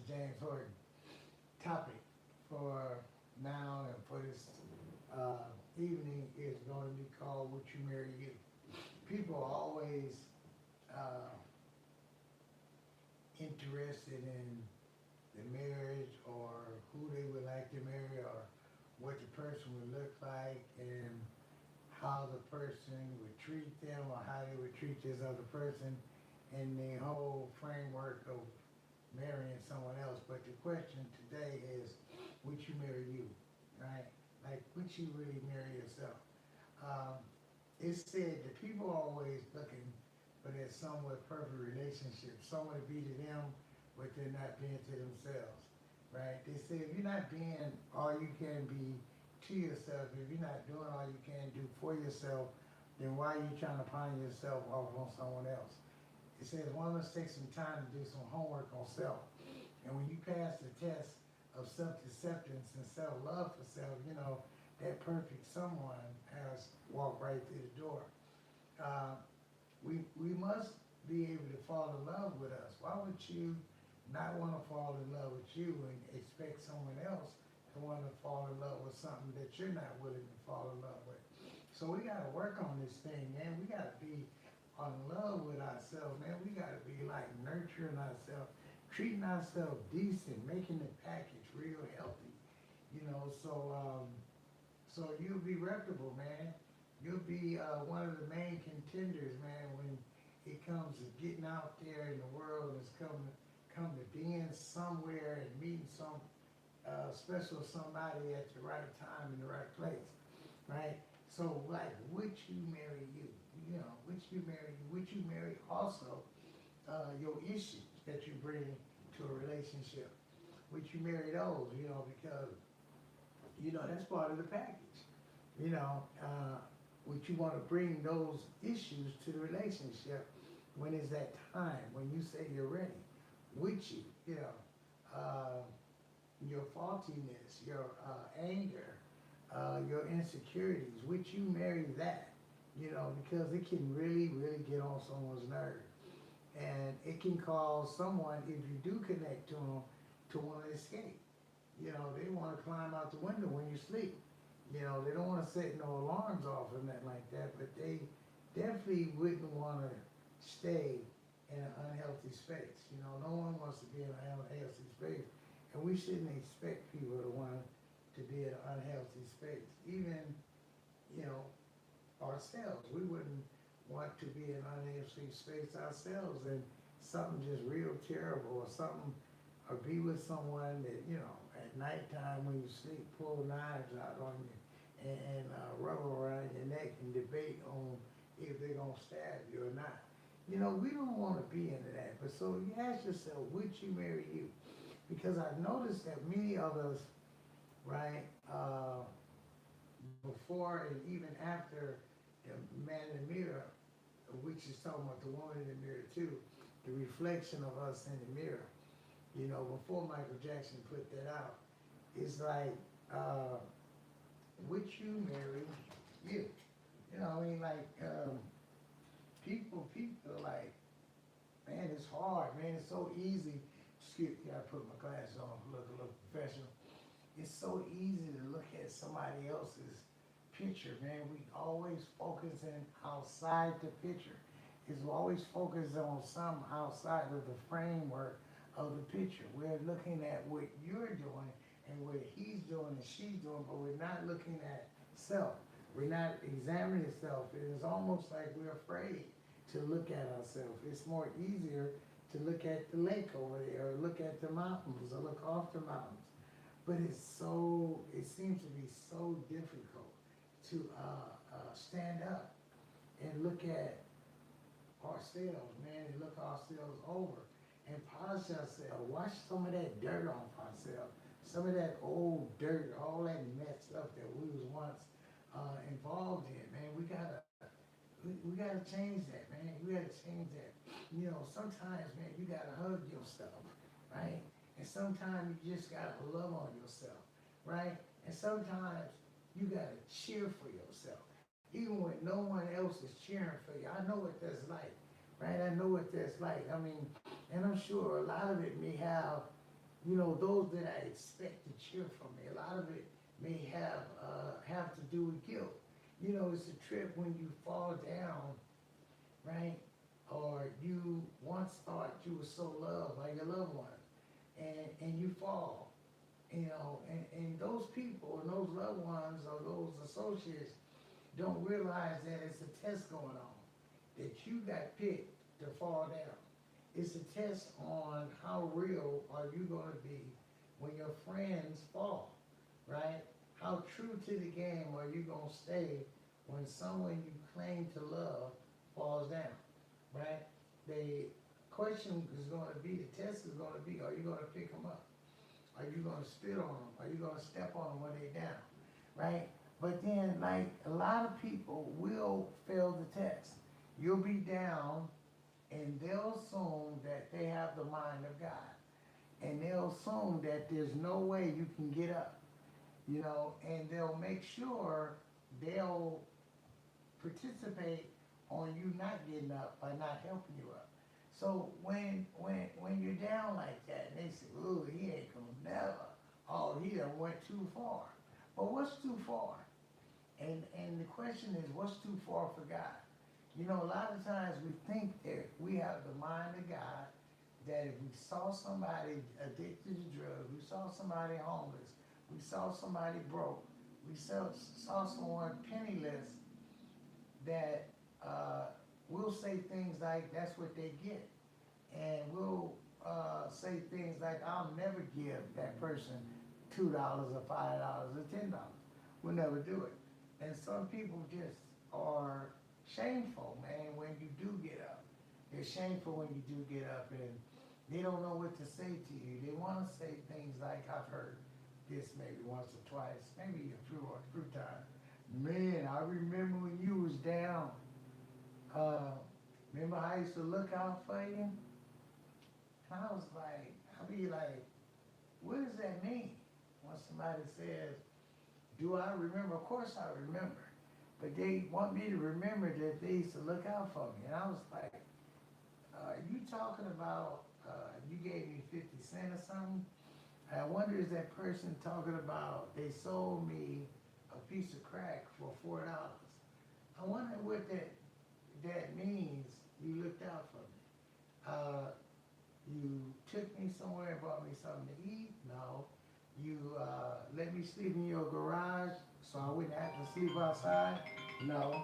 James Horton. Topic for now and for this evening is going to be called Would You Marry You? People are always uh, interested in the marriage or who they would like to marry or what the person would look like and how the person would treat them or how they would treat this other person in the whole framework of marrying someone else. But the question today is, would you marry you? Right? Like, would you really marry yourself? Um, it's said that people are always looking for that somewhat perfect relationship, someone to be to them, but they're not being to themselves. Right? They say if you're not being all you can be to yourself, if you're not doing all you can do for yourself, then why are you trying to pawn yourself off on someone else? It says one must take some time to do some homework on self. And when you pass the test of self-acceptance and self-love for self, that perfect someone has walked right through the door. Uh, we must be able to fall in love with us. Why would you not want to fall in love with you and expect someone else to want to fall in love with something that you're not willing to fall in love with? So we got to work on this thing, man. We got to be in love with ourselves, man. We got to be like nurturing ourselves, treating ourselves decent, making the package real healthy. So you'll be reputable, man. You'll be one of the main contenders, man, when it comes to getting out there in the world and it's come to being somewhere and meeting some special somebody at the right time in the right place, right? So, like, would you marry you? Would you marry you? Would you marry also your issues that you bring to a relationship? Would you marry those? Because that's part of the package. You know, would you want to bring those issues to the relationship when it's that time, when you say you're ready? Would you, uh, your faultiness, your anger, your insecurities, would you marry that? Because it can really, really get on someone's nerve. And it can cause someone, if you do connect to them, to want to escape. They want to climb out the window when you sleep. They don't want to set no alarms off or nothing like that, but they definitely wouldn't want to stay in an unhealthy space. No one wants to be in an unhealthy space, and we shouldn't expect people to want to be in an unhealthy space. Even, you know, ourselves, we wouldn't want to be in an unhealthy space ourselves, and something just real terrible or something, or be with someone that, at nighttime when you sleep, pull knives out on you and rubber around your neck and debate on if they're going to stab you or not. We don't want to be into that. But so you ask yourself, would you marry you? Because I've noticed that many of us, right, before and even after the man in the mirror, which is talking about the woman in the mirror too, the reflection of us in the mirror, before Michael Jackson put that out, it's like, would you marry you? I mean, like, people are like, man, it's hard, man, it's so easy. Excuse me, I put my glasses on, look a little professional. It's so easy to look at somebody else's picture, man. We always focusing outside the picture. It's always focused on some outside of the framework of the picture. We're looking at what you're doing and what he's doing and she's doing, but we're not looking at self. We're not examining self. It is almost like we're afraid to look at ourselves. It's more easier to look at the lake over there, or look at the mountains, or look off the mountains. But it seems to be so difficult to stand up and look at ourselves, man, and look ourselves over and polish ourselves. Wash some of that dirt off ourselves, some of that old dirt, all that messed up that we was once involved in, man. We gotta change that, man. We gotta change that. Sometimes, man, you gotta hug yourself, right? And sometimes you just gotta love on yourself, right? And sometimes you gotta cheer for yourself, even when no one else is cheering for you. I know what that's like, right? I know what that's like. I mean, and I'm sure a lot of it may have you know, those that I expect to cheer for me. A lot of it may have to do with guilt. You know, it's a trip when you fall down, right? Or you once thought you were so loved by your loved one, and you fall, you know, and those people and those loved ones or those associates don't realize that it's a test going on, that you got picked to fall down. It's a test on how real are you gonna be when your friends fall, right? How true to the game are you gonna stay when someone you claim to love falls down, right? The question is gonna be, the test is gonna be, are you gonna pick them up? Are you gonna spit on them? Are you gonna step on them when they're down, right? But then, like, a lot of people will fail the test. You'll be down, and they'll assume that they have the mind of God. And they'll assume that there's no way you can get up, you know, and they'll make sure they'll participate on you not getting up by not helping you up. So when you're down like that, and they say, "Ooh, he ain't gonna never. Oh, he done went too far." But what's too far? And the question is, what's too far for God? You know, a lot of times we think that we have the mind of God, that if we saw somebody addicted to drugs, we saw somebody homeless, we saw somebody broke, we saw someone penniless, that we'll say things like, that's what they get. And we'll say things like, I'll never give that person $2 or $5 or $10. We'll never do it. And some people just are shameful, man, when you do get up. They're shameful when you do get up, and they don't know what to say to you. They want to say things like, I've heard this maybe once or twice, maybe a few times. Man, I remember when you was down. Remember how I used to look out for you? And I was like, I'll be like, what does that mean? When somebody says, do I remember? Of course I remember. But they want me to remember that they used to look out for me. And I was like, you talking about, you gave me 50 cents or something? I wonder, is that person talking about they sold me a piece of crack for $4? I wonder what that means. You looked out for me. You took me somewhere and bought me something to eat? No. You let me sleep in your garage so I wouldn't have to sleep outside? No.